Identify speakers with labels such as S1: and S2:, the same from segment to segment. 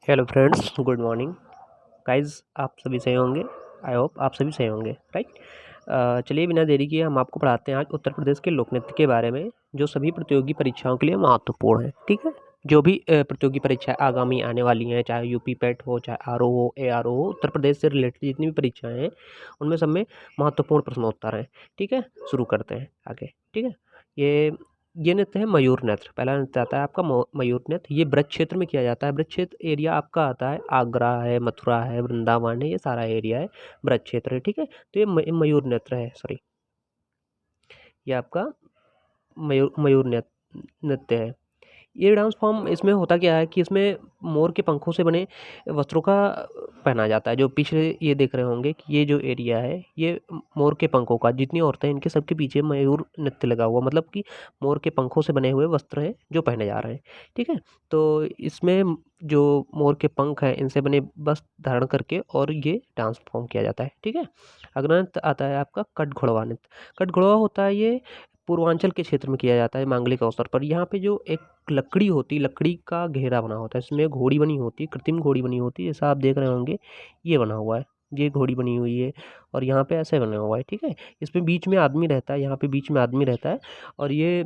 S1: Hello friends, good morning guys. आप सभी सही होंगे। आई होप आप सभी सही होंगे, राइट। चलिए बिना देरी किए हम आपको पढ़ाते हैं आज उत्तर प्रदेश के लोक नृत्य के बारे में, जो सभी प्रतियोगी परीक्षाओं के लिए महत्वपूर्ण है। ठीक है, जो भी प्रतियोगी परीक्षाएं आगामी आने वाली हैं, चाहे यूपी पेट हो, चाहे आर ओ हो, ए आर ओ हो, उत्तर प्रदेश से रिलेटेड जितनी भी परीक्षाएं हैं उनमें सब में महत्वपूर्ण प्रश्नोत्तर हैं। ठीक है, शुरू करते हैं आगे। ठीक है, ये ये नृत्य है मयूर नृत्य। पहला नृत्य आता है आपका मयूर नृत्य। ये ब्रज क्षेत्र में किया जाता है। ब्रज क्षेत्र एरिया आपका आता है आगरा है, मथुरा है, वृंदावन है, ये सारा एरिया है, ब्रज क्षेत्र है। ठीक है, तो ये मयूर नृत्य है, सॉरी, ये आपका मयूर नृत्य है। ये डांस फॉर्म इसमें होता क्या है कि इसमें मोर के पंखों से बने वस्त्रों का पहना जाता है। जो पीछे ये देख रहे होंगे कि ये जो एरिया है ये मोर के पंखों का, जितनी औरतें हैं इनके सबके पीछे मयूर नृत्य लगा हुआ, मतलब कि मोर के पंखों से बने हुए वस्त्र हैं जो पहने जा रहे हैं। ठीक है, तो इसमें जो मोर के पंख हैं इनसे बने वस्त्र धारण करके और ये डांस फॉर्म किया जाता है। ठीक है, अगला नृत्य आता है आपका कटघोड़वा नृत्य। कटघोड़वा होता है ये पूर्वांचल के क्षेत्र में किया जाता है मांगलिक अवसर पर। यहाँ पे जो एक लकड़ी होती है, लकड़ी का घेरा बना होता है, इसमें घोड़ी बनी होती है, कृत्रिम घोड़ी बनी होती है, जैसा आप देख रहे होंगे ये बना हुआ है, ये घोड़ी बनी हुई है और यहाँ पे ऐसे बना हुआ है। ठीक है, इसमें बीच में आदमी रहता है, यहाँ पे बीच में आदमी रहता है और ये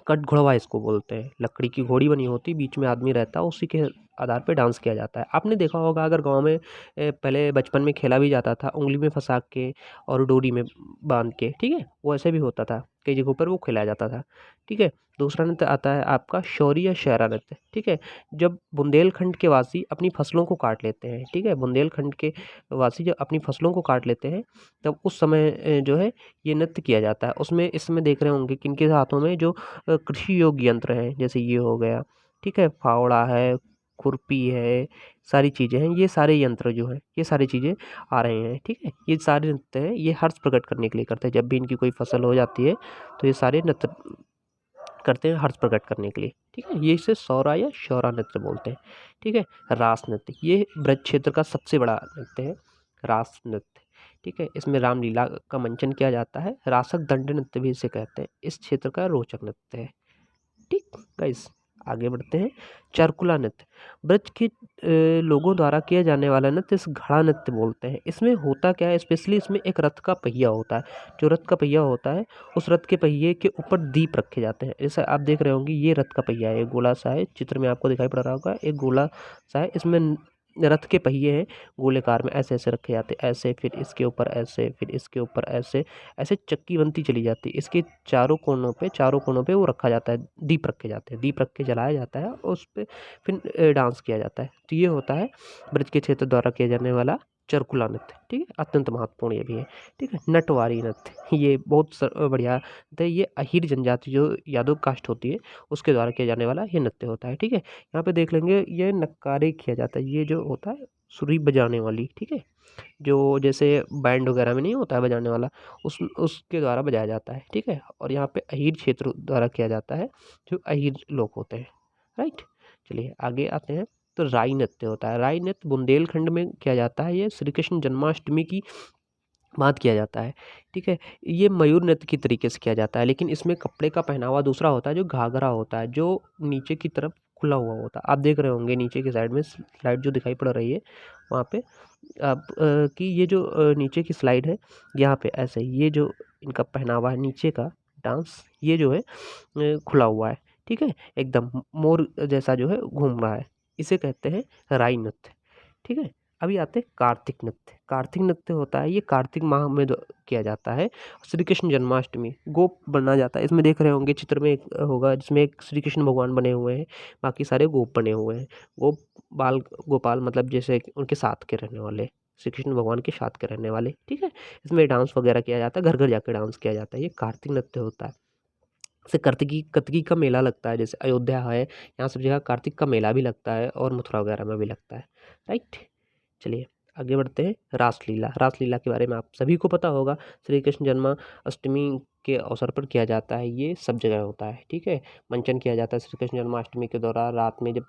S1: कटघोड़वा इसको बोलते हैं। लकड़ी की घोड़ी बनी होती है, बीच में आदमी रहता है, उसी के आधार पे डांस किया जाता है। आपने देखा होगा अगर गांव में पहले बचपन में खेला भी जाता था उंगली में फंसा के और डोरी में बांध के। ठीक है, वो ऐसे भी होता था, कई जगहों पर वो खेला जाता था। ठीक है, दूसरा नृत्य आता है आपका शौरी या शहरा नृत्य। ठीक है, जब बुंदेलखंड के वासी अपनी फसलों को काट लेते हैं, ठीक है, बुंदेलखंड के वासी जब अपनी फसलों को काट लेते हैं तब उस समय जो है ये नृत्य किया जाता है। उसमें इस समय देख रहे होंगे किनके हाथों में जो कृषि योग्य यंत्र हैं, जैसे ये हो गया, ठीक है, फावड़ा है, खुरपी है, सारी चीज़ें हैं, ये सारे यंत्र जो हैं ये सारी चीज़ें आ रहे हैं। ठीक है, ये सारे नृत्य हैं, ये हर्ष प्रकट करने के लिए करते हैं। जब भी इनकी कोई फसल हो जाती है तो ये सारे नृत्य करते हैं हर्ष प्रकट करने के लिए। ठीक है, ये इसे सौरा या शौरा नृत्य बोलते हैं। ठीक है, रास नृत्य ये ब्रज क्षेत्र का सबसे बड़ा नृत्य है, रास नृत्य। ठीक है, इसमें रामलीला का मंचन किया जाता है। रासक दंड नृत्य भी इसे कहते हैं। इस क्षेत्र का रोचक नृत्य है। ठीक गाइस, आगे बढ़ते हैं। चरकुला नृत्य ब्रज के लोगों द्वारा किया जाने वाला नृत्य इस घड़ा नृत्य बोलते हैं। इसमें होता क्या है, स्पेशली इसमें एक रथ का पहिया होता है। जो रथ का पहिया होता है उस रथ के पहिए के ऊपर दीप रखे जाते हैं। जैसे आप देख रहे होंगे ये रथ का पहिया है, एक गोला सा है, चित्र में आपको दिखाई पड़ रहा होगा, एक गोला सा है। इसमें रथ के पहिए हैं, गोलेकार में ऐसे ऐसे रखे जाते हैं, ऐसे, फिर इसके ऊपर ऐसे, फिर इसके ऊपर ऐसे, ऐसे चक्की बनती चली जाती है। इसके चारों कोनों पे वो रखा जाता है, दीप रखे जाते हैं, दीप रख के जलाया जाता है और उस पे फिर डांस किया जाता है। तो ये होता है ब्रज के क्षेत्र द्वारा किया जाने वाला चरकुला नृत्य। ठीक है, अत्यंत महत्वपूर्ण ये भी है। ठीक है, नटवारी नृत्य ये बहुत बढ़िया नृत्य है। ये अहीर जनजाति जो यादव कास्ट होती है उसके द्वारा किया जाने वाला ये नृत्य होता है। ठीक है, यहाँ पे देख लेंगे ये नक्कारे किया जाता है, ये जो होता है सुरी बजाने वाली। ठीक है, जो जैसे बैंड वगैरह में नहीं होता है बजाने वाला, उसके द्वारा बजाया जाता है। ठीक है, और यहाँ पे अहीर क्षेत्र द्वारा किया जाता है, जो अहीर लोग होते हैं, राइट। चलिए आगे आते हैं। तो राई नृत्य होता है। राई नृत्य बुंदेलखंड में किया जाता है। ये श्री कृष्ण जन्माष्टमी की बात किया जाता है। ठीक है, ये मयूर नृत्य की तरीके से किया जाता है, लेकिन इसमें कपड़े का पहनावा दूसरा होता है, जो घाघरा होता है, जो नीचे की तरफ खुला हुआ होता है। आप देख रहे होंगे नीचे की साइड में स्लाइड जो दिखाई पड़ रही है वहाँ पे आप कि ये जो नीचे की स्लाइड है यहाँ पे ऐसे ये जो इनका पहनावा है नीचे का डांस, ये जो है खुला हुआ है। ठीक है, एकदम मोर जैसा जो है घूम रहा है, इसे कहते हैं राई नृत्य। ठीक है, अभी आते हैं कार्तिक नृत्य। कार्तिक नृत्य होता है ये कार्तिक माह में किया जाता है। श्री कृष्ण जन्माष्टमी गोप बना जाता है। इसमें देख रहे होंगे चित्र में एक होगा जिसमें एक श्री कृष्ण भगवान बने हुए हैं, बाकी सारे गोप बने हुए हैं। गोप बाल गोपाल मतलब जैसे कि उनके साथ के रहने वाले, श्री कृष्ण भगवान के साथ के रहने वाले। ठीक है, इसमें डांस वगैरह किया जाता है, घर घर जाकर डांस किया जाता है। ये कार्तिक नृत्य होता है। जैसे कार्तिकी कतकी का मेला लगता है, जैसे अयोध्या है यहाँ सब जगह कार्तिक का मेला भी लगता है और मथुरा वगैरह में भी लगता है, राइट। चलिए आगे बढ़ते हैं। रासलीला। रासलीला के बारे में आप सभी को पता होगा। श्री कृष्ण जन्माष्टमी के अवसर पर किया जाता है, ये सब जगह होता है, ठीक है। मंचन किया जाता है श्री कृष्ण जन्माष्टमी के दौरान रात में, जब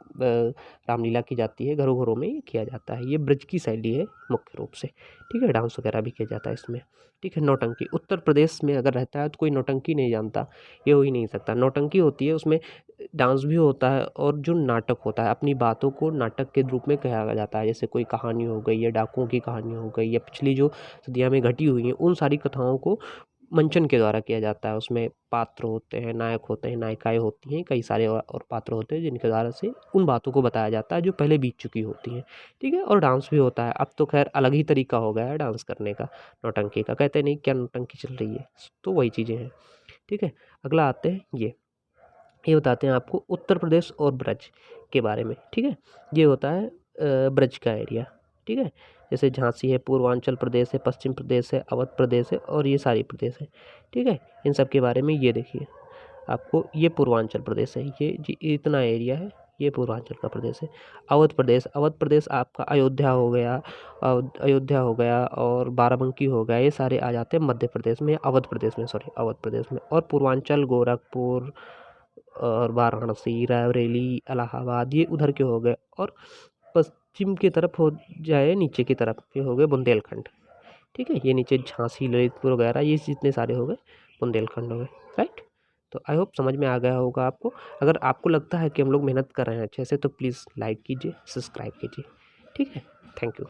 S1: रामलीला की जाती है, घरों घरों में ये किया जाता है। ये ब्रज की शैली है मुख्य रूप से, ठीक है। डांस वगैरह भी किया जाता है इसमें, ठीक है। नौटंकी उत्तर प्रदेश में अगर रहता है तो कोई नौटंकी नहीं जानता, ये हो ही नहीं सकता। नौटंकी होती है, उसमें डांस भी होता है और जो नाटक होता है, अपनी बातों को नाटक के रूप में कहा जाता है। जैसे कोई कहानी हो गई या डाकुओं की कहानी हो गई या पिछली जो सदियों में घटी हुई हैं, उन सारी कथाओं को मंचन के द्वारा किया जाता है। उसमें पात्र होते हैं, नायक होते हैं, नायिकाएँ होती हैं, कई सारे और पात्र होते हैं जिनके द्वारा से उन बातों को बताया जाता है जो पहले बीत चुकी होती हैं, ठीक है। और डांस भी होता है। अब तो खैर अलग ही तरीका हो गया है डांस करने का, नौटंकी का। कहते नहीं क्या नौटंकी चल रही है, तो वही चीज़ें हैं, ठीक है। अगला आते हैं ये बताते हैं आपको उत्तर प्रदेश और ब्रज के बारे में, ठीक है। ये होता है ब्रज का एरिया, ठीक है। जैसे झांसी है, पूर्वांचल प्रदेश है, पश्चिम प्रदेश है, अवध प्रदेश है और ये सारी प्रदेश है, ठीक है। इन सब के बारे में ये देखिए आपको, ये पूर्वांचल प्रदेश है, ये जी इतना एरिया है, ये पूर्वांचल का प्रदेश है। अवध प्रदेश आपका अयोध्या हो गया, अयोध्या हो गया और बाराबंकी हो गया, ये सारे आ जाते हैं मध्य प्रदेश में, अवध प्रदेश में, सॉरी अवध प्रदेश में। और पूर्वांचल गोरखपुर और वाराणसी, रायबरेली, इलाहाबाद, ये उधर के हो गए। और पश्चिम की तरफ हो जाए, नीचे की तरफ ये हो गए बुंदेलखंड, ठीक है। ये नीचे झांसी, ललितपुर वगैरह, ये जितने सारे हो गए बुंदेलखंड हो गए, राइट। तो आई होप समझ में आ गया होगा आपको। अगर आपको लगता है कि हम लोग मेहनत कर रहे हैं अच्छे से, तो प्लीज़ लाइक कीजिए, सब्सक्राइब कीजिए, ठीक है। Thank you.